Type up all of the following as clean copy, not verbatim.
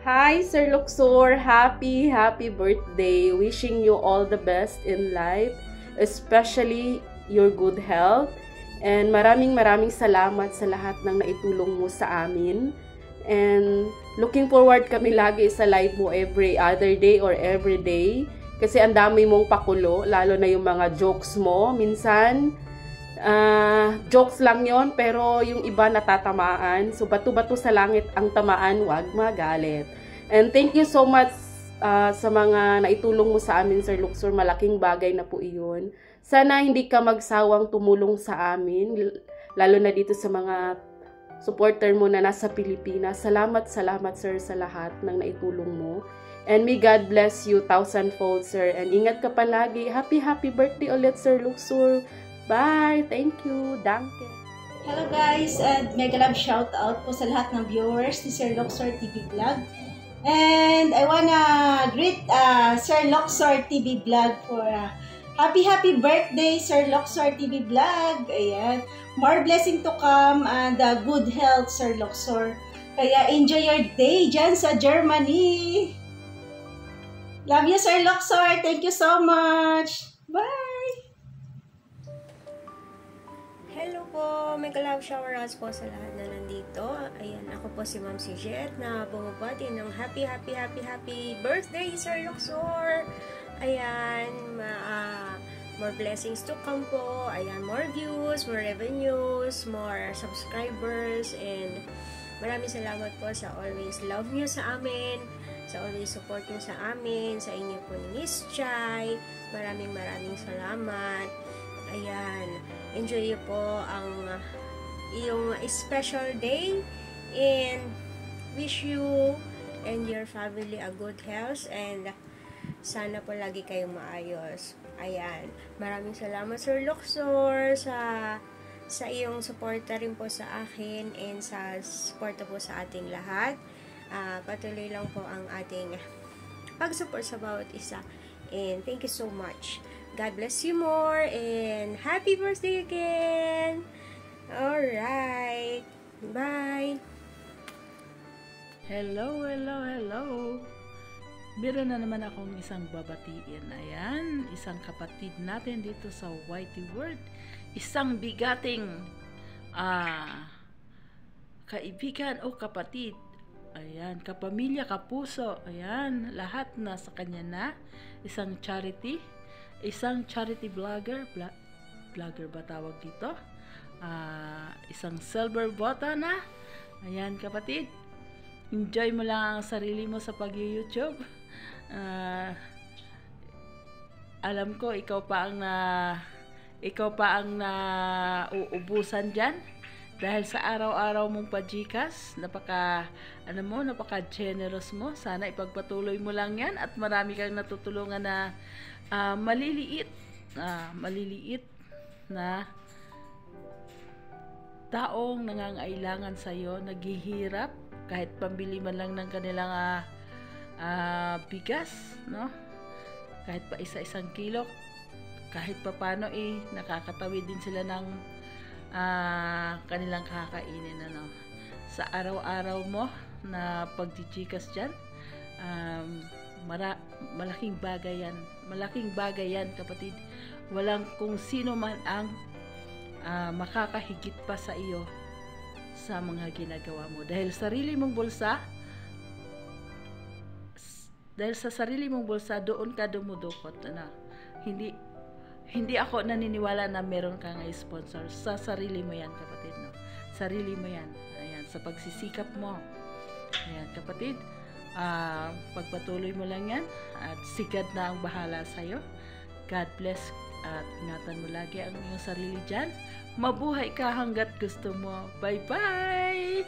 Hi, Sir Luxor. Happy birthday. Wishing you all the best in life, especially your good health. And maraming salamat sa lahat ng naitulong mo sa amin. And looking forward kami lagi sa live mo every other day or every day. Kasi ang dami mong pakulo, lalo na yung mga jokes mo. Minsan, jokes lang yon pero yung iba natatamaan. So, bato-bato sa langit ang tamaan, wag magalit. And thank you so much sa mga naitulong mo sa amin, Sir Luxor. Malaking bagay na po iyon. Sana hindi ka magsawang tumulong sa amin, lalo na dito sa mga supporter mo na nasa Pilipinas. Salamat, sir, sa lahat ng naitulong mo. And may God bless you 1,000-fold, sir. And ingat ka palagi. Happy birthday ulit, Sir Luxor. Bye! Thank you! Danke! Hello guys! And mega love shout out po sa lahat ng viewers ni Sir Luxor TV Vlog. And I wanna greet Sir Luxor TV Vlog for happy birthday, Sir Luxor TV Vlog. Ayan. More blessing to come and good health, Sir Luxor. Kaya enjoy your day dyan sa Germany. Love you, Sir Luxor. Thank you so much. Bye! Hello po, mega love shower us po sa lahat na nandito. Ayan, ako po si Ma'am si Jet na bumabati ng happy birthday, Sir Luxor. Ayan, more blessings to come po. Ayan, more views, more revenues, more subscribers, and maraming salamat po sa always love nyo sa amin, sa always support nyo sa amin, sa inyo po ni Miss Chai. Maraming salamat. Ayan, enjoy po ang iyong special day and wish you and your family a good health and sana po lagi kayong maayos. Ayan, maraming salamat, Sir Luxor, sa iyong suporta rin po sa akin and sa suporta po sa ating lahat. Patuloy lang po ang ating pag-support sa bawat isa. And thank you so much. God bless you more and happy birthday again. Alright. Bye. Hello. Meron na naman akong isang babatiin. Ayan, isang kapatid natin dito sa Whitey World. Isang bigating kaibigan o kapatid. Ayan, kapamilya, kapuso. Ayan, lahat na sa kanya na. Isang charity vlogger. Vlogger ba tawag dito? Isang silver button na. Ayan, kapatid. Enjoy mo lang ang sarili mo sa pag-YouTube. Alam ko, ikaw pa ang uubusan dyan. Dahil sa araw-araw mong pa-Gcash, napaka-generous mo. Sana ipagpatuloy mo lang yan at marami kang natutulungan na maliliit na taong nangangailangan sa'yo, naghihirap, kahit pambili man lang ng kanilang bigas, no? Kahit pa isa-isang kilo, kahit pa paano nakakatawid din sila ng kanilang kakainin, ano? Sa araw-araw mo na pag-Gcash dyan, malaking bagay yan, kapatid. Walang kung sino man ang makakahigit pa sa iyo sa mga ginagawa mo, dahil sa sarili mong bulsa doon ka dumudukot, ano? Hindi ako naniniwala na meron kang sponsor. Sa sarili mo yan, kapatid, no? Sarili mo yan. Ayan, sa pagsisikap mo. Ayan, kapatid, pagpatuloy mo lang yan at sigad na ang bahala sa'yo. God bless at ingatan mo lagi ang iyong sarili dyan. Mabuhay ka hanggat gusto mo. Bye-bye!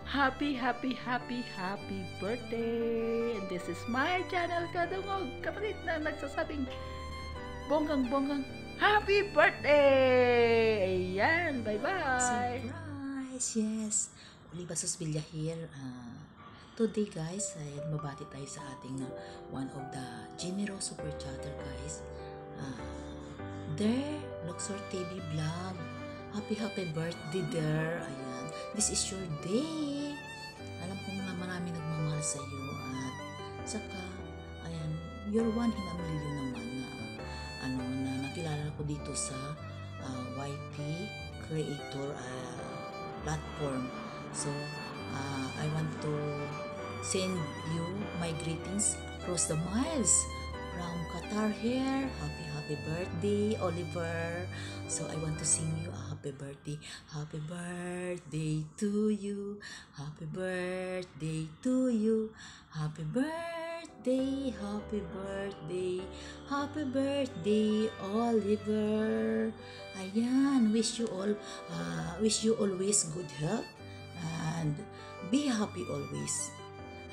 Happy birthday! And this is my channel, Kadungog, kapatid, na nagsasabing bonggang happy birthday! Ayan, bye-bye! Surprise! Yes! Olivasos Villa here. Today guys, ay mabati tayo sa ating one of the generous super chatter guys. There, Luxor TV Vlog. Happy birthday there. Ayan. This is your day. Alam kong na marami nagmamahal sa iyo at saka ayan, you're one in a million naman na na nakilala ko dito sa YT Creator platform. So I want to send you my greetings across the miles from Qatar here. Happy birthday, Oliver. So I want to sing you a happy birthday. Happy birthday to you. Happy birthday to you. Happy birthday, happy birthday. Happy birthday, Oliver. Ayan, wish you always good health and be happy always.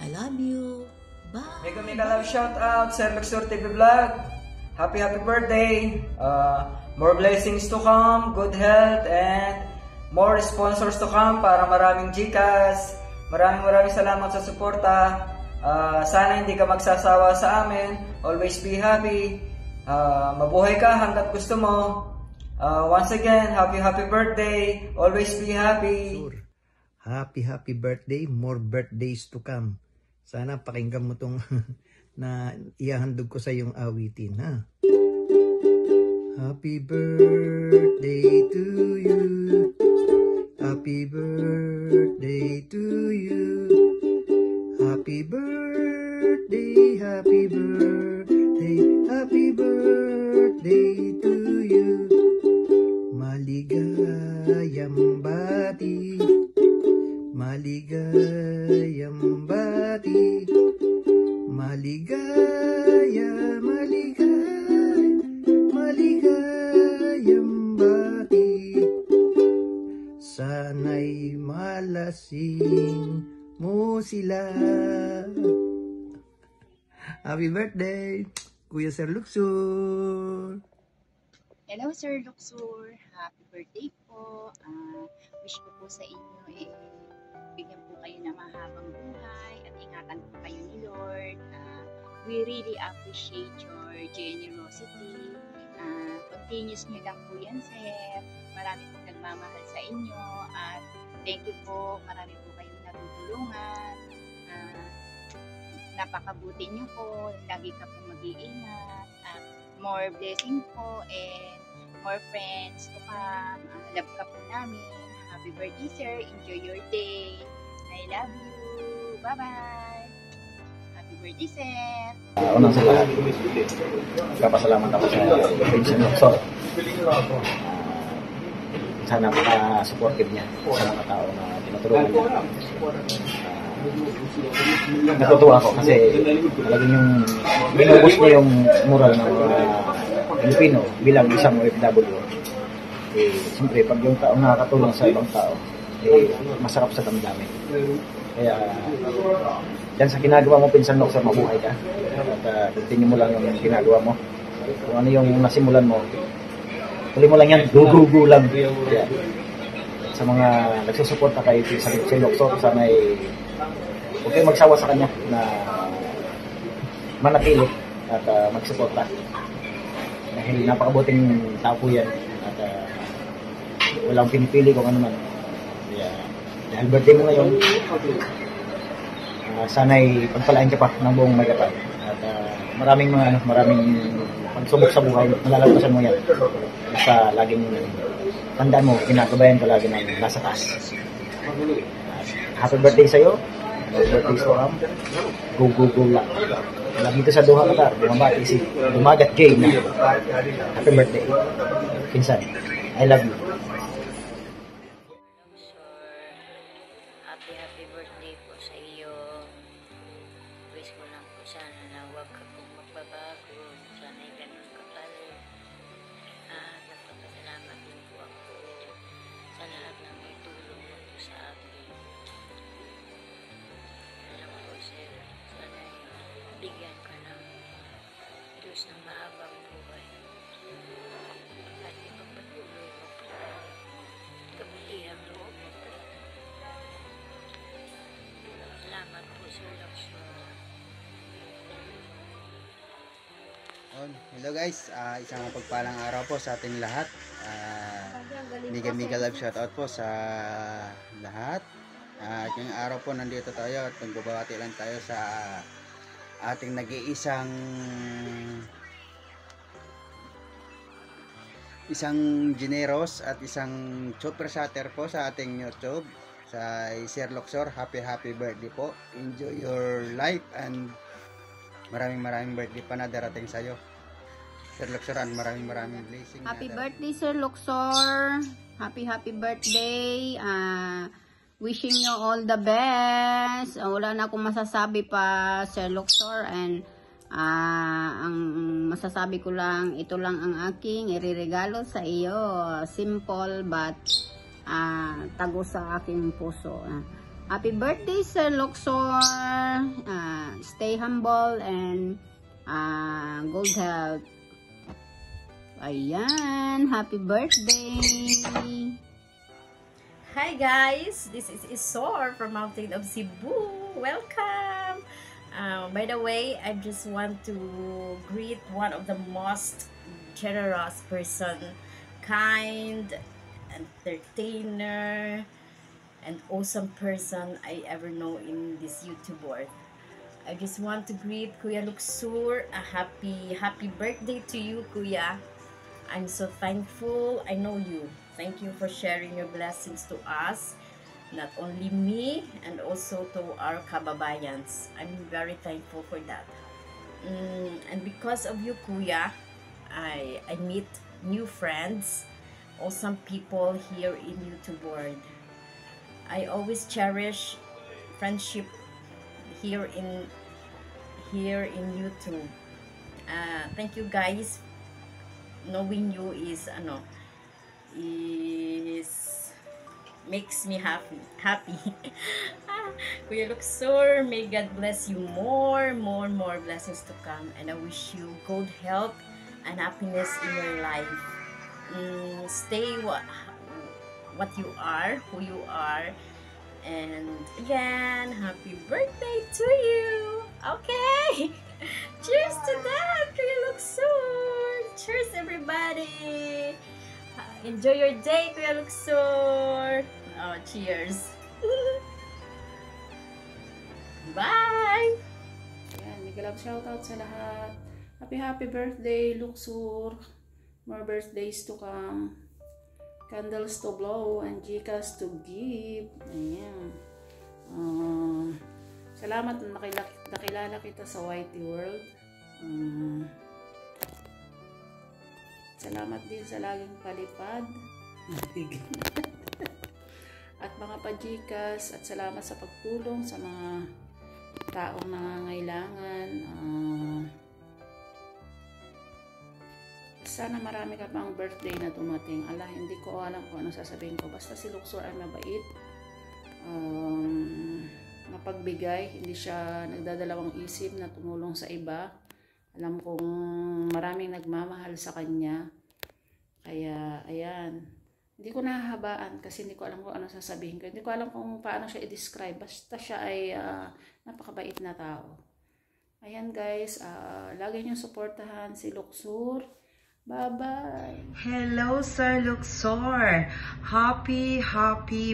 I love you. Bye. Mega love shout out Sir Luxor TV Vlog. Happy birthday. More blessings to come, good health, and more sponsors to come para maraming Gcash. Maraming salamat sa suporta. Sana hindi ka magsasawa sa amin. Always be happy. Mabuhay ka hanggat gusto mo. Once again, happy birthday. Always be happy. Happy birthday. More birthdays to come. Sana pakinggan mo tong na ihahandog ko sa iyong awitin, ha? Happy birthday to you. Happy birthday to you. Happy birthday, happy birthday, happy birthday to you. Maligayang bati, maligayang bati, maligayang bati. Sana'y malasing mo sila. Happy birthday, Kuya Sir Luxor. Hello, Sir Luxor. Happy birthday po. Wish ko po sa inyo bigyan po kayo ng mahabang buhay at ingatan po kayo ni Lord. We really appreciate your generosity. Continuous nyo lang po yan, Sir. Marami pong nagmamahal sa inyo at thank you po. Marami po kayong natutulungan. Napakabuti nyo po. Lagi ka po mag-iingat. More blessing po and more friends to come. Love ka po namin. Happy birthday, Sir. Enjoy your day. I love you. Bye-bye. Happy birthday, Sir. Unang sa lahat, kapasalamat ako sa Vincent Luxor. Sana maka-supportive niya sa mga tao na tinutulungan niya. Natutuwa ako kasi talagang yung binubus niya yung moral ng mga Pilipino bilang isang OFW. Siyempre, pag yung tao nakakatulong sa ibang tao, masarap sa damdamin. Kaya, yan sa ginagawa mo, Pinsan Luxor, mabuhay ka. At continue mo lang yung ginagawa mo. Kung ano yung nasimulan mo, tuloy mo lang yan, go lang. Kaya, sa mga nagsusuporta kay Pinsan Luxor, sana huwag kayo magsawa sa kanya na manatili at magsuporta. Dahil napakabuting tao po yan at walang pinipili kung ano man. Kaya, dahil birthday mo ngayon, sana'y pagpalain ka pa ng buong Maygapan. At maraming pagsubok sa buhay, malalagpasan mo yan. Basta laging tandaan mo, ginagabayan ka lagi ng nasa taas. Happy birthday sa'yo. Birthday sa Ram. Go lang. Lagi dito sa Doha, Qatar. Bumabati si Dumagat Jay na happy birthday. Pinsan, I love you. Happy birthday po sa iyo. Wish ko lang po sana na huwag ka pong magbabago. Sana'y ganun ka pa rin. Nagpapasalamat din po ako sa lahat ng may tulong mo po sa akin. Alam ko, Sir, sana'y bigyan ka ng Diyos ng mahabang buhay. At ipagpatuloy mo po kabutihan mo. Salamat po, Sir Luxor. Hello guys, isang mapagpalang araw po sa ating lahat. Mega love shoutout po sa lahat. At ngayong araw po nandito tayo at nagbabati lang tayo sa ating nag-iisang generous at isang super chatter po sa ating YouTube, sa Sir Luxor. Happy birthday po. Enjoy your life and maraming birthday pa na darating sa iyo, Sir Luxor, and maraming blessing. Happy birthday, Sir Luxor. Happy birthday. Wishing you all the best. Wala na akong masasabi pa, Sir Luxor, and ang masasabi ko lang, ito lang ang aking ireregalo sa iyo. Simple but tago sa aking puso. Happy birthday, Sir Luxor. Stay humble and good health. Ayan, happy birthday. Hi guys, this is Isor from Mountain of Cebu. Welcome. By the way, I just want to greet one of the most generous person, kind, entertainer, and awesome person I ever know in this YouTube world. I just want to greet Kuya Luxor. A happy birthday to you, Kuya. I'm so thankful. I know you. Thank you for sharing your blessings to us. Not only me, and also to our kababayans. I'm very thankful for that. And because of you, Kuya, I meet new friends, awesome people here in YouTube world. I always cherish friendship here in YouTube. Thank you guys. Knowing you is makes me happy. Kuya Luxor, may God bless you more blessings to come, and I wish you good health and happiness in your life. Stay what you are, who you are, and again, happy birthday to you. Okay. Cheers to that, Kuya Luxor. Cheers, everybody. Enjoy your day, Kuya Luxor. Oh, cheers. Bye! Ayan, mega love shoutout sa lahat. Happy birthday, Luxor. More birthdays to come. Candles to blow and Gcash to give. Ayan. Salamat na nakilala kita sa YT World. Salamat din sa laging palipad. At mga pa-Gcash, at salamat sa pagtulong sa mga taong nangangailangan. Sana marami ka pang birthday na dumating. Hindi ko alam kung ano sasabihin ko. Basta si Luxor ay mabait. Mapagbigay. Hindi siya nagdadalawang isip na tumulong sa iba. Alam kong maraming nagmamahal sa kanya. Kaya, ayan. Hindi ko nahahabaan kasi hindi ko alam kung ano sasabihin ko. Hindi ko alam kung paano siya i-describe. Basta siya ay napakabait na tao. Ayan guys, lagi niyong suportahan si Luxor. Bye-bye. Hello, Sir Luxor. Happy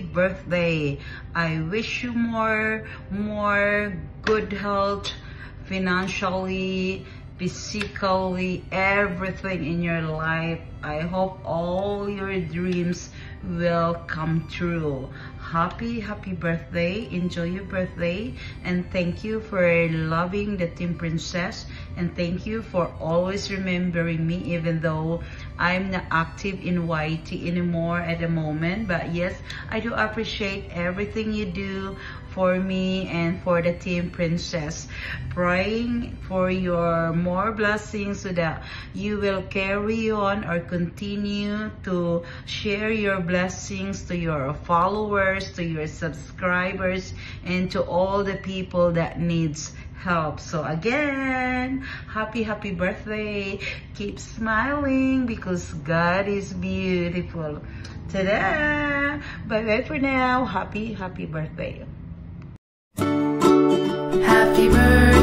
birthday. I wish you more good health, financially, physically, everything in your life. I hope all your dreams will come true. Happy birthday. Enjoy your birthday, and thank you for loving the Team Princess, and thank you for always remembering me, even though I'm not active in YT anymore at the moment. But yes, I do appreciate everything you do for me and for the Team Princess. Praying for your more blessings so that you will carry on or continue to share your blessings to your followers, to your subscribers, and to all the people that needs help. So again, happy birthday. Keep smiling because God is beautiful. Ta-da! Bye-bye for now. Happy birthday. Happy birthday.